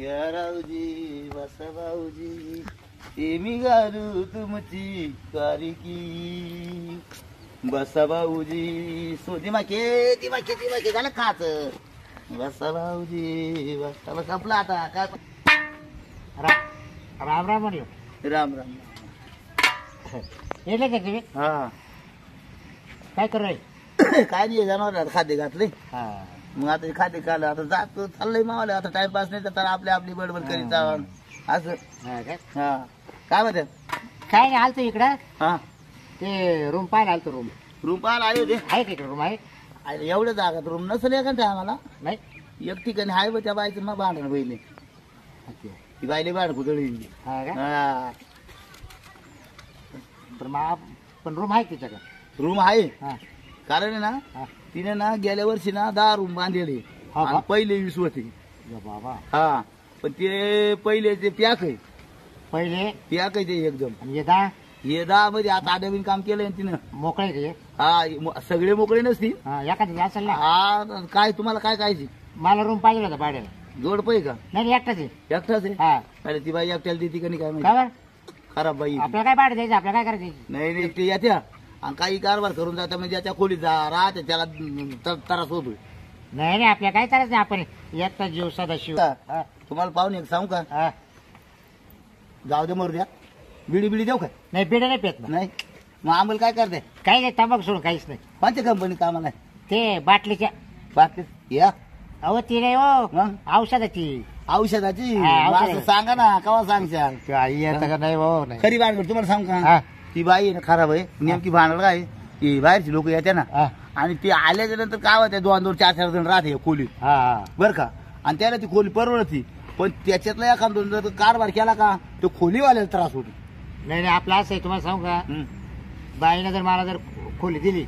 या राऊजी बसा भाऊजी एमी गारू तुमची कारिकी बसा भाऊजी दिमाके दिमाके झालं खाच बसा भाऊजी बसा संपला आता काय राम राम म्हणलं. राम राम येले का तुम्ही? हा काय करू राहील? काय नाही जनावर खाद्य घातले हा मग आता खाद्य खाल्लं आता जातो चाललंय मावाला आता टाइमपास नाही तर आपली आपली बडबड करीत जावं असं. हा काय? हा काय म्हणते काय नाही आलतो इकडं हा ते रूम पाहायला आलतो. रूम रूम पाहायला आले होते आहे का इकडे? रूम आहे? अरे एवढं जागा रूम नसेल एखाद्या आम्हाला नाही एक ठिकाणी हाय त्या बायचं मग भांडण बहिणी ती बायले भांड कुदळी हा का? हा पण रूम आहे तिच्याकडे? रूम आहे हा कारण आहे ना हा तिने ना गेल्या वर्षी ना 10 रूम बांधलेले हा का? आणि पहिले 20 होते. या बाबा हा पण ते पहिले ते पॅक आहे पहिले पॅक आहे ते एकदम आणि येता हे 10 मध्ये आता नवीन काम केलंय ना तिनं. मोकळे ते? हा सगळे मोकळे नसतील. हा एखादी असेल ना. हा काय तुम्हाला काय कायची मला रूम पाहिजे होता भाड्याला. जोड पाहिजे का? नाही एकटाच आहे. एकटाच आहे. हा अरे ती बाई एकट्याला देते का नाही काय काय माहिती बरं? खराब बाई आहे ती. आपल्याला काय भाडं द्यायचं? आपल्याला काय करायचं? नाही नाही ते येत्या आणि काही कारभार करून जाता म्हणजे ज्याच्या खोलीत राहते त्याला त्रास होतोय. नाही नाही आपल्याला काय करायचं नाही. आपण एकटा जीव सदाशिव. हा तुम्हाला पाहून एक सांगू का? हा जाऊ दे मरू द्या बिडी बिडी देऊ का? नाही बिडे नाही पेत ना. नाही मग आम्हाला काय करते काही नाही तंबाखू सोडून काहीच नाही. कोणत्या कंपनी कामाला आहे? ते बाटलीच्या बाकी या अहो ती नाही हो मग औषधाची. औषधाची हा, मग औषध. असं सांगा ना केव्हा सांगशाल काही येतं का नाही हो? नाही. खरी भानगड तुम्हाला सांगू का? हा ती बाई आहे ना खराब आहे नेमकी भानगड काय ती बाहेरची लोक येते ना हा आणि ती आल्याच्या नंतर काय होते 2-2 4-4 जण राहते खोलीत हा हा. बर का आणि त्याला ती खोली परवडती पण त्याच्यातला एखाद दोन जर कारभार केला का तो खोलीवाल्याला त्रास होतो. नाही नाही आपलं असं आहे तुम्हाला सांगू का? हं. बाईनं जर मला जर खोली दिली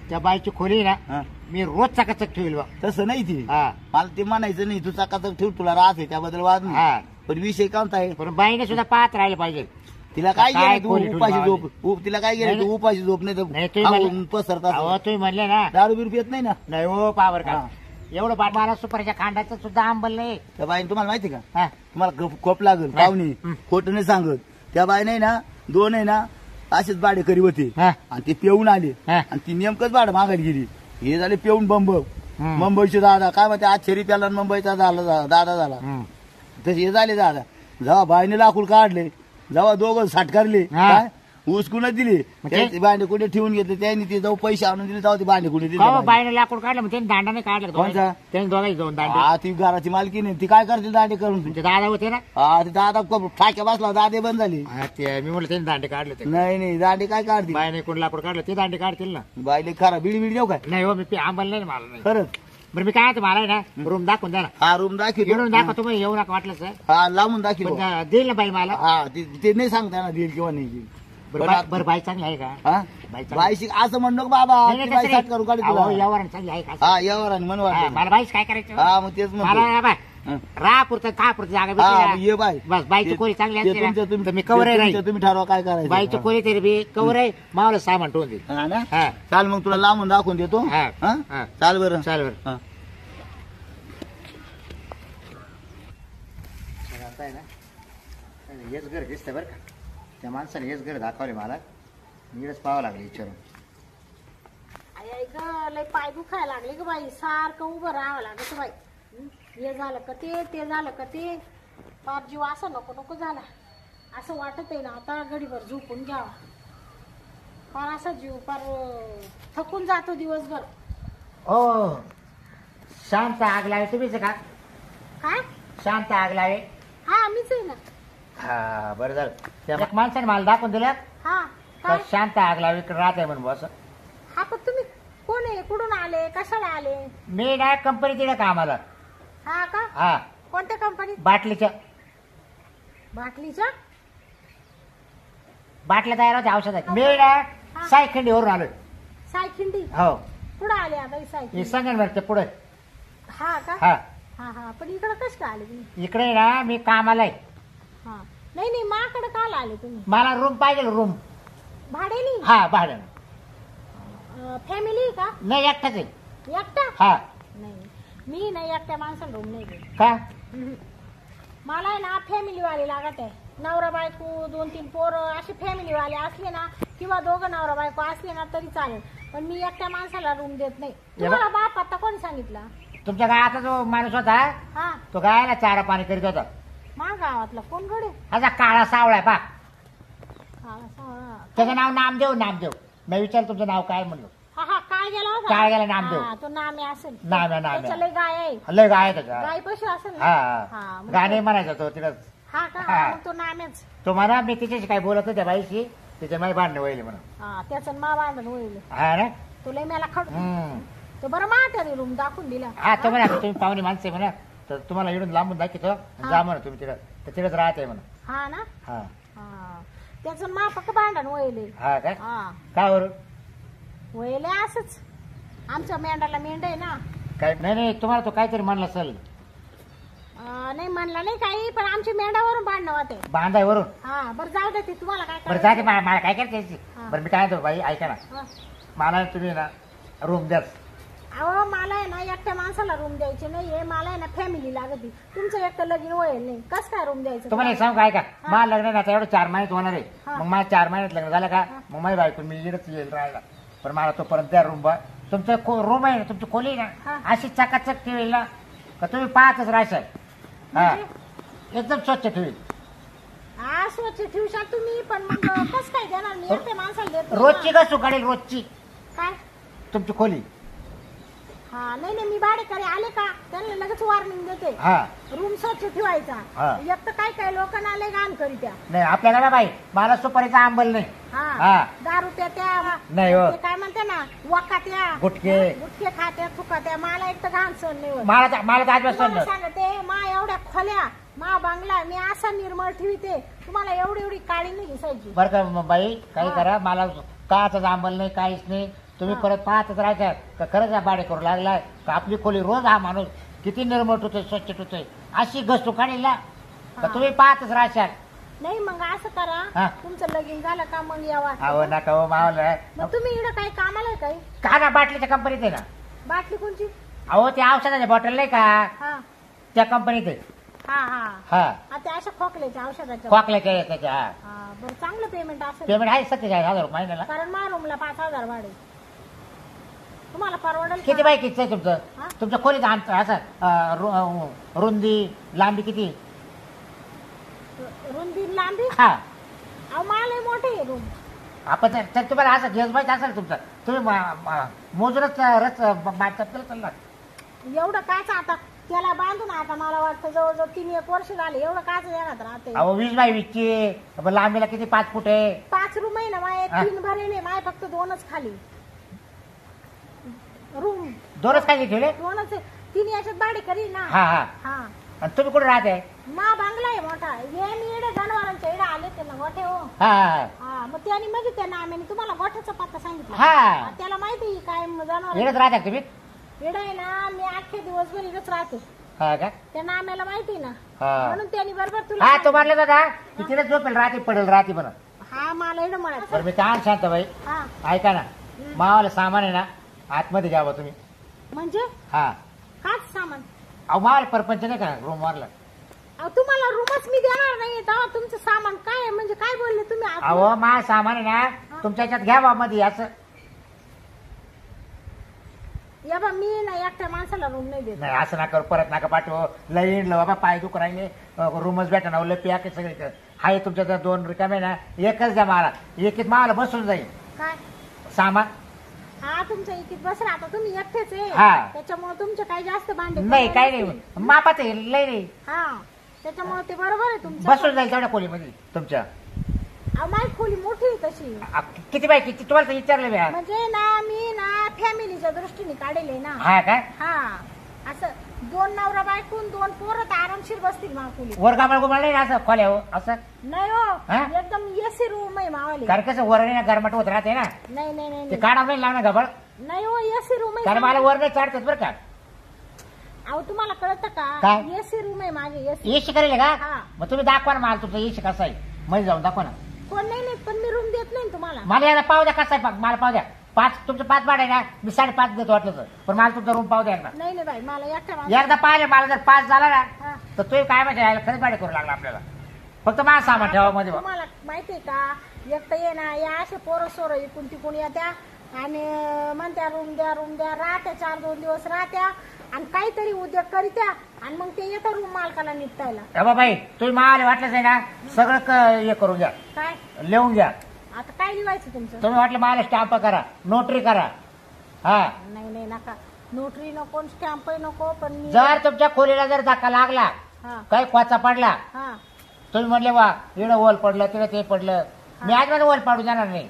त्या बाईची खोली ना हा. मी रोज चकाचक ठेवील बा. तसं नाही ती हा मला ते म्हणायचं नाही तू चाकाचक ठेव तुला राहत आहे त्याबद्दल वाद नाही हा पण विषय कोणता आहे पण बाईने सुद्धा पाहत राहिले पाहिजे. तिला काय काय गेलं तू खोली ठेवून उपाशी लावायची? झोप तिला काय गेलं नाही, तू उपाशी झोप नाही नाही, तर तुम्ही खाऊन म्हणले- पसरतात अहो तुम्ही म्हणले ना दारू बिरू पित नाही ना. नाही हो पावर का हा. एवढं बाट मला सुपारीच्या खांडाचं सुद्धा आंबल नाही. त्या बाईने तुम्हाला माहिती का हा तुम्हाला खोप लागल पाहुणे हं. खोटं नाही सांगत त्या बाई नाही ना 2 आहे ना असेच भाडे करी होते हा आणि ते पिऊन आले हा. आणि ती नेमकंच भाडं मागायला गेली हे झाले पिऊन बंब हं. मुंबईचे दादा काय म्हणते आज शरीफ याला मुंबईचा दादा झाला हं. तसे हे झाले दादा जेव्हा बाईने लाकूड काढले जेव्हा दोघं साठकारले हा. काय उसकूनच दिली म्हणजे? ते भांडे कुठे ठेवून घेतले त्यांनी ते जाऊ पैसे आणून दिले तेव्हा ते भांडे कुठे दिले हो बाईने. बाईने लाकूड काढलं मग त्यांनी दांडा नाही काढलं का कोणता? दोघांनी? त्यांनी दोघांची दोन दांडे. हा ती घराची मालकी नाही ती काय करतील दांडे करून म्हणजे दादा होते ना. हा ते दादा ठाक्या बसला दादे बंद झाली हा, ते मी म्हणलं त्यांनी दांडे काढले ते. नाही नाही दांडे काय काढतील बाईने कोण लाकूड काढलं ते दांडे काढतील ना. बाईले खरा बिडी बिडी देऊ काय नाही हो मी आंबल नाही मला नाही. खरंच बरं मी काय म्हणतो, मला आहे ना रूम दाखवून द्या ना. हा रूम दाखवतो येऊन दाखवतो मग येऊ नका वाटलं सर. हा लावून दाखवतो पण देईल ना बाई मला. हा ते नाही सांगता ना देईल किंवा नाही देईल बरं बरं बाई चांगली आहे का? हा बाई चांगली. बाईशी असं म्हणणं नको बाबा नाही, नाही, ती बाई तसं साठ करून काढी नाही. अहो, तुला यावर चांगली आहे का? हा यावर आणि मन हा, वाटतं मला बाईच काय करायचं? हा मग तेच म्हणतो मला बाय हं. राहा पुरतं का पुरतं जागा हा भेटली मग ना. ये बाई बस बाईची ते- खोली चांगली ते असते ना, तुमचं- तर मी ते कवर आहे तुमचं- नाही. तुम्ही ठरवा काय करायचं बाईची खोली तरी बी कवर आहे मावलं सामान ठेवून दे. हा ना हा चाल मग तुला लांबून दाखवून देतो हा. हा? हा. चाल बरं चाल बरं. हा. आता आहे ना हेच घर दिसतंय बरं का. त्या माणसाने हेच घर दाखवले मला. नीडच पाहावं लागलं विचारून. आई ग लय पाय दुखायला लागले ग बाई सारखं उभं राहावं लागत बाई. हे झालं का ते झालं का ते फार जीव असं नको नको झाला. असं वाटत आहे ना आता घडीभर झोपून घ्यावा. फार असा जीव फार थकून जातो दिवसभर. हो शांत आग लावे तुम्हीच आहे का? काय शांत आग लावे. हा मीच आहे ना. हा बरं झालं त्या माणसाने मला दाखवून दिलं हा का काय शांत आग लावे राहत आहे म्हणून असं. हा पण तुम्ही कोण आहे कुठून आले कशाला आले? मी ना कंपनी दिलं कामाला. हा का हा कोणत्या कंपनीत? बाटलीच्या बाटलीच्या बाटल्या तयार होत्या औषधाच्या. मी ना सायखंडीवरून आलोय. सायखिंडी हो कुठं आले आता ही हे सायखिंडी? संगणमरच्या पुढे. हा का हा हा हा पण इकडं कस काय आले तुम्ही? इकडे ना मी कामाला आहे. हा नाही नाही माकडं काल आले तुम्ही? मला रूम पाहिजे रूम. भाड्यानी? हा भाडं फॅमिली का? नाही एकटाच आहे. एकटा? हा नाही मी नाही एकट्या माणसाला रूम नाही देत. का? मला आहे ना फॅमिली वाले लागत आहे. नवरा बायको 2-3 पोरं असे फॅमिली वाले असले ना किंवा दोघं नवरा बायको असले ना तरी चालेल, पण मी एकट्या माणसाला रूम देत नाही. तुम्हाला बाप आता कोण सांगितलं? तुमच्या गावाचा जो माणूस होता हा तो गायला चारा पाणी करीत होता. मा गावातला कोण गडे? असा काळा सावळा पा काळा सावळा. त्याचं नाव नामदेव. मी विचारलं तुमचं नाव काय म्हणलं. हा काय गेला होता? काय गेला नामदेव. हा, तो नामे असेल. नाम त्याच्या लय गाय आहे. लय गाय त्याच्या. गाय पशु असेल ना? हा मग गाणे म्हणायचा तो तिला. हा का? हा. मग तो नामेच. तो म्हणा मी तिच्याशी काय बोलत होत्या बाईशी, तिच्या माझी भांडणं वहिले म्हणा. हा त्याचं मा बांधून होईल. हा ना. तो लय मला खड. हम्म. तो बरं माट्याने रूम दाखवून दिला. हा तो म्हणा तुम्ही पाहुणे माणसे म्हणा, तर तुम्हाला इकडून लांबून दाखवतो जा म्हणा तुम्ही तिकडं, तर तिकडेच राहते म्हणा. हा ना. हा हा त्याचं मा पक्क भांडण वहिले. हा काय हा काय बरं वहिले असंच. आमच्या मेंढाला मेंढ आहे ना. काय नाही तुम्हाला तो काहीतरी म्हणला असेल. नाही म्हणला नाही काही, पण आमच्या मेंढावरून भांडणं होते. बांधाय वरून. हा बरं जाऊ दे, ते तुम्हाला काय बरं करायचं? जाते मला काय करायचं. हा. बरं मी काय म्हणतो बाई ऐका ना, हा. मला तुम्ही ना रूम द्या. अहो मला आहे ना एकट्या माणसाला रूम द्यायची नाहीये, मला आहे ना फॅमिली लागत. तुमचं एकटं लगीन होईल नाही, कस काय रूम द्यायचं? तुम्हाला एक सांगू काय का, हा. मला लग्न ना आता एवढं 4 महिन्यात होणार आहे. हा. मग मला 4 महिन्यात लग्न झालं का, मग माझी बायको मी इकडेच येईल राहायला. पण मला तोपर्यंत त्या रूम तुमचं रूम आहे ना, तुमची खोली आहे हा. ना अशी चकाचक ठेवेल ना का तुम्ही पाहतच राहायचं. हा म्हणजे? एकदम स्वच्छ ठेवेल. हा स्वच्छ ठेवशाल तुम्ही, पण मग कस काय देणार मी एकट्या माणसाला देतो रोजची ना. का सुकाडेल रोजची काय? तुमची खोली. हा नाही मी भाडेकरी आले का त्यांना लगेच वॉर्निंग देते. हा रूम स्वच्छ ठेवायचा. हा. एक तर काय लोकांना आले घाण करीत्या. नाही आपल्याला ना बाई, मला सुपारीचा आंबल नाही. हा हा. दारू त्या नाही हो. ते काय म्हणते ना वकात्या गुटखे खात्या चुकात्या, मला एक तर घाण सण नाही होत. मला तर आजपासून तुम्हाला सांगते मा एवढ्या खोल्या मा बांगला मी असा निर्मळ ठेवते, तुम्हाला एवढी काळी नाही दिसायची. बरं का मग बाई काही हा. करा, मला काच आंबल नाही काहीच नाही. तुम्ही हा. परत पाहतच राहायचं का खरंच हा भाडे करू लागलाय का आपली खोली रोज हा माणूस किती निर्मळ होतोय स्वच्छ ठेवतोय अशी गस्तू काढेल ना का हा. तुम्ही पाहतच राहशाल. नाही मग असं करा, हा. तुमचं लगीन झालं का मग यावा. अहो नका हो मावलं. मग तुम्ही इकडं काही कामाला आहे काही? का ना बाटलीच्या कंपनीत आहे ना. बाटली कोणची? अहो त्या औषधाच्या बॉटल नाही का हा त्या कंपनीत आहे. हा हा हा हा त्या अशा खोकल्याच्या औषधाच्या. खोकल्याच्या त्याच्या. हा हा बरं चांगलं पेमेंट असेल. पेमेंट आहे 47,000 महिन्याला. कारण मा रूमला 5,000 भाडे. तुम्हाला परवडेल किती का? बाई किती आहे तुमचं? हा? तुमच्या खोलीत असं रुंदी लांबी किती? रुंदी लांबी? हा अहो मला मोठे आहे रूम. आपण तर तुम्हाला असं दिवस माहिती असेल तुमचं तुम्ही मोजूनच रच चालला. एवढं काच आता त्याला बांधून आता मला वाटतं जवळजवळ 3-1 वर्ष झाले एवढं काच देण्यात राहते. अहो 20 बाय 20ची लांबीला किती 5 फूट आहे. 5 रूम आहे ना माय, हा. 3 भरेले माय, फक्त 2च खाली रूम. 2च काय ठेवले. 2च आहे. 3 याच्यात भाडे करी ना. हा हा हा आणि तुम्ही कुठे राहते. मा बांगला आहे मोठा. हे मी इकडे जनावरांच्या इकडे आले ते ना गोठे हो. हा हा हा मग त्याने म्हणजे त्यांना आम्ही तुम्हाला गोठ्याचा पत्ता सांगितला. हा. त्याला माहिती आहे काय जनावर इकडेच राहता तुम्ही. इकडे आहे ना मी अख्खे दिवसभर इकडेच राहते. हा का. त्यांना आम्हाला माहिती ना, हा. म्हणून त्यांनी बरोबर तुला हा तो म्हणलं दादा तिथे झोपेल राहते पडेल राहते म्हणा. हा मला इकडे म्हणत. बरं मी काय शांत बाई हा ऐका ना, मावाला सामान आहे ना आतमध्ये घ्यावं तुम्ही. म्हणजे हा काच सामान. अहो मावाला परपंच नाही का रूम मारला. अहो तुम्हाला रूमच मी देणार नाही तेव्हा तुमचं सामान काय आहे? म्हणजे काय बोलले तुम्ही आत? अहो मा सामान आहे ना तुमच्या ह्याच्यात घ्यावा मध्ये असं. या बा मी ना एकट्या माणसाला रूम नाही देत. नाही असं नका करू, परत नका पाठव. लई इंडलं बाबा पाय दुख राहिले रूमच भेटा ना लय पॅक सगळे हाय तुमच्या जर 2 रिकामे ना एकच द्या मला. एकीत मला बसून जाईल काय सामान. हा तुमच्या इथे बसला आता तुम्ही एकटेच आहे. हा. त्याच्यामुळे तुमचे काही जास्त भांडे नाही काही नसतील. नाही मापात आहे लय नाही. हा त्याच्यामुळे ते बरोबर आहे तुमचं. बसून जाईल तेवढ्या खोलीमध्ये तुमच्या. अहो, माझी खोली मोठी आहे तशी. किती बाई किती तुम्हाला तर विचारलं मी. म्हणजे ना मी ना फॅमिलीच्या दृष्टीने काढेल ना. हा काय हा असं 2 नवरा बायकून 2 पोरं तर आरामशीर बसतील मा खोली. वरगामळ गुमाळ नाही ना असं खोल्या हो असं. नाही हो हा? एकदम एसी रूम आहे मावाली. कारण कसं वर ना गरमाट होत राहते ना नाही नाही नाही ते नाही. काढा नाही लागणार गबळ. नाही हो एसी रूम कारण मला आहे. वर नाही चढतात बरं का. अहो तुम्हाला कळतं का काय? एसी रूम आहे माझी. एसी एशी करेल का. हा. मग तुम्ही दाखवा ना मला तुमचं एशी कसं आहे मध्ये जाऊन दाखवा ना. कोण नाही नाही पण मी रूम देत नाही तुम्हाला. मला याला पाव द्या कसा आहे मला पाव द्या. तुमचं 5 भाडं आहे ना, मी 5.5 देतो वाटलं तर. पण मला तुमचा रूम पाहू द्या एकदा. नाही नाही बाई मला एकट्या एकदा पाहिले मला जर 5 झाला ना हा. तर तुम्ही काय माहिती यायला खरंच भाडे करू लागला आपल्याला. फक्त माझं सामान ठेवा मध्ये बा. तुम्हाला माहितीये का एकटं ये ना या असे पोरं सोरं इकून तिकून येत्या आणि म्हणत्या रूम द्या राहत्या 4-2 दिवस राहत्या आणि काहीतरी उद्योग करीत्या आणि मग ते येतं रूम मालकाला निपटायला. हे बाई तुम्ही मला वाटलंच आहे ना सगळं हे करून घ्या, काय लिहून घ्या. आता काय लिवायचं तुमचं? तुम्ही वाटलं मला स्टॅम्प करा, नोटरी करा. हा नाही नाही नका नोटरी नको स्टॅम्प नको पण मी जर तुमच्या खोलीला जर धक्का लागला, हा काही क्वाचा पडला, हा तुम्ही म्हणले वा इकडं वल पडलं तिकडे ते पडलं, मी आज वल पाडू जाणार नाही.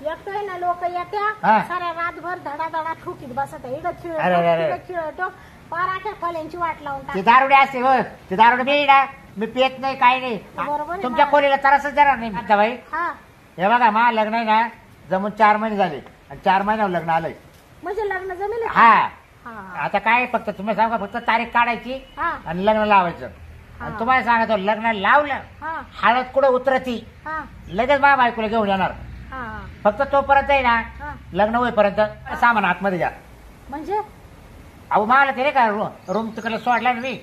एकटं आहे ना लोक येत्या हा. साऱ्या रातभर धडा ठोकीत बसत इकडं अरे, अरे, अरे. खेळतो पाराख्या खोल्यांची वाट लावून ती टाक. दारुडे असते हो, ती दारुडे मी ना मी पेत नाही काही नाही. बरोबर आहे तुमच्या ना. खोलीला त्रासच देणार नाही आता बाई. हा हे बघा मा लग्न आहे ना जमून 4 महिने झाले आणि 4 महिन्यावर लग्न आलंय. म्हणजे लग्न जमेल का? हा हा आता काय फक्त तुम्ही सांगा फक्त तारीख काढायची हा आणि लग्न लावायचं. हा. आणि तुम्हाला सांगतो लग्न लावलं हा हळद कुठं उतरती हा लगेच माझ्या बायकोला घेऊन येणार. हा फक्त तोपर्यंत आहे ना हा लग्न होईपर्यंत सामान आतमध्ये घ्या. म्हणजे अहो मला ते नाही का रूम तिकडलं सोडला ना मी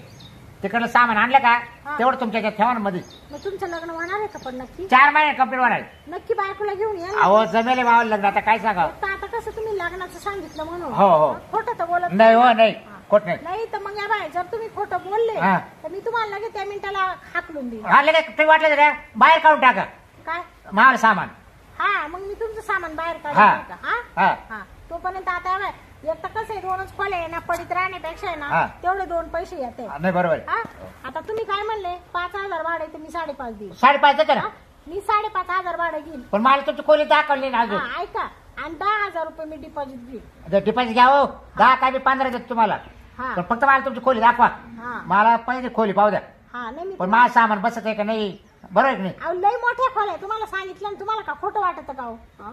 तिकडलं सामान आणलं का हा. तेवढं तुमच्या याच्यात ठेवा ना मध्ये. मग तुमचं लग्न होणार आहे का पण नक्की 4 महिने कंप्लीट होणार. नक्की बायकोला घेऊन या ना. अहो जमेले मावं लग्न आता काय सांगा. तर आता कसं तुम्ही लग्नाचं सांगितलं म्हणून हो, हो. खोटं तर बोलत नाही हो नाही हा. खोट नाही. नाही तर मग या बाय जर तुम्ही खोटं बोलले हा. तर मी तुम्हाला लगेच त्या मिनिटाला हाकलून देईन. आणलं काय तुम्ही वाटलं तर बाहेर काढून टाका काय माल सामान. हा मग मी तुमचं सामान बाहेर हा. काढेन का हा हा हा तोपर्यंत आता या बाय एक तर कसं आहे 2च खोले आहे ना पडीत राहण्यापेक्षा आहे हा. ना तेवढे 2 पैसे येते. नाही बरोबर आहे. हा आता तुम्ही काय म्हणले 5,000 भाडे तर मी 5.5 देईन. 5.5 देतो ना. हा? मी 5,500 भाडे घेईन. पण मला तुमची खोली दाखवली ना अजून. हा ऐका आणि 10,000 रुपये मी डिपॉझिट घेईन. डिपॉझिट घ्या हो 10 काय मी 15 देतो तुम्हाला. हा पण फक्त मला तुमची खोली दाखवा. हा मला पहिले खोली पाहू द्या. हा नाही मी पण माझं सामान बसत आहे का नाही बरोबर आहे की नाही. अहो, लय मोठ्या खोल्या तुम्हाला सांगितलं ना तुम्हाला का खोटं वाटत का हो? हा?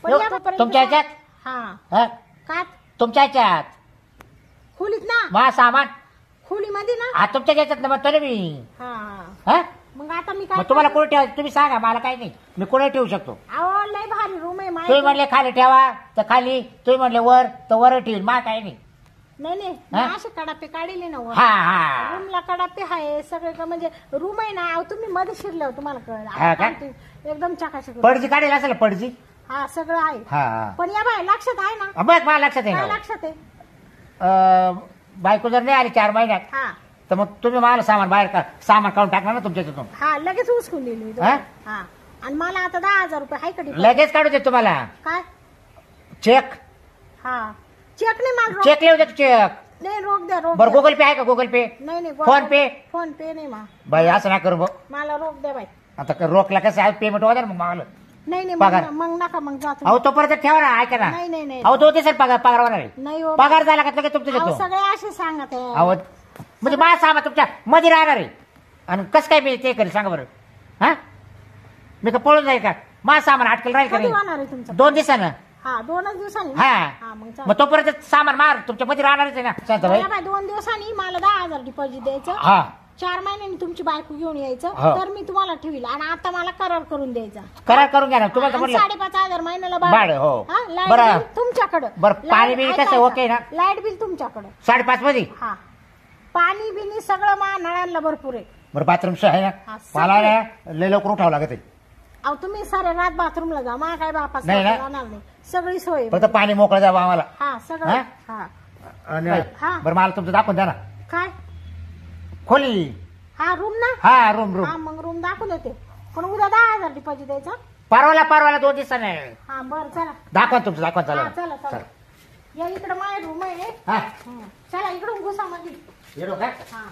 पण यो, यापर्यंत तुमच्या ह्याच्यात? हा हा? का तुमच्या ह्याच्यात खोलीत ना माझं सामान खोलीमध्ये ना हा तुमच्या ह्याच्यात ना म्हणतो ना मी. हा हा मग आता मी मग काय तुम्हाला करते? कुठे ठेवायचं तुम्ही सांगा मला काही नाही मी कुठे ठेवू शकतो. अहो लय भारी रूम आहे तुम्ही माहिती म्हणले खाली ठेवा तर खाली तुम्ही म्हणले वर तर वर ठेवील मा काही नाही. नाही नाही हा? मी असे कडापे काढले ना वर. हा हा रूमला कडापे आहे सगळे म्हणजे रूम आहे ना अहो तुम्ही मध्ये शिरले तुम्हाला हा का? कळलं एकदम चकाचक पडजी काढेल असेल पडजी. हा सगळं आहे हा हा पण या बाय लक्षात आहे ना बघ मला लक्षात आहे काय ना. लक्षात आहे बायको जर नाही आली 4 महिन्यात हा तर मग तुम्ही मला सामान बाहेर सामान काढून टाकणार ना तुमच्या तिथून. हा लगेच उचकून देईल मी हा? तुम्हाला. हा आणि मला आता 10,000 रुपये आहे का deposit? लगेच काढू दे तुम्हाला काय चेक. हा चेक नाही मला चेक लिहू देतो चेक. नाही रोख द्या रोख बरं द्या. गुगल पे आहे का गुगल पे नाही नाही फोन पे? फोन पे नाही बाई असं ना करू भाऊ. मला रोख द्या बाई. आता रोखला कसं आहे पेमेंट होणार मग मला. नाही नाही पगार. मग नका मग जा तुम्ही. अहो तोपर्यंत ठेवा ना ऐका ना. नाही नाही नाही अहो 2 दिवसात पगार होणार आहे. नाही हो पगार झाला का लगेच तुमचं अहो, देतो. सगळे असे सांगत आहे अहो म्हणजे माझा सामान तुमच्या मध्ये राहणार आहे आणि कसं काय मी ते करेल सांगा बरं. हा मी का पळून जाईल का माझं सामान अटकेल राहील का कधी नाही होणार आहे तुमचं 2 दिवसानं. हा 2च दिवसांनी हा मग मग चालेल. तोपर्यंत सामान मार तुमच्या मध्ये राहणारच आहे ना शांताबाई. या बाई 2 दिवसांनी मला 10,000 डिपॉझिट द्यायचं हा 4 महिन्यांनी तुमची बायको घेऊन यायचं हो. तर मी तुम्हाला ठेवील आणि आता मला करार करून द्यायचा करार करून घ्या ना तुम्हाला तर म्हणलं 5,500 महिन्याला भाडं, हो. लाईट बरं. बिल तुमच्याकडं बरं, पाणी बिल कसं ओके ना? लाईट बिल तुमच्याकडं 5.5 मध्ये. हा पाणी बिनी सगळं मा नळांना भरपूर आहे. बरं बाथरूम आहे ना हा, सगळं. मला ना लय लवकर उठावं लागत आहे. अहो तुम्ही सारे रात बाथरूमला जा मा काय बापा नाही ना? जाणार नाही सगळी सोय आहे. फक्त पाणी मोकळं द्यावं आम्हाला. हा सगळं हा? हा आणि हा. बरं मला तुमचं दाखवून द्या ना काय खोली. हा रूम ना हा रूम हा मग रूम दाखवून देते पण उद्या 10,000 डिपॉझिट द्यायचा. परवाला 2 दिवसाने हा बरं चला दाखवा तुमचं दाखवा हा चला चला चला या इकडे माझ्या रूम आहे हा चला इकडून घुसा मध्ये येडो का हा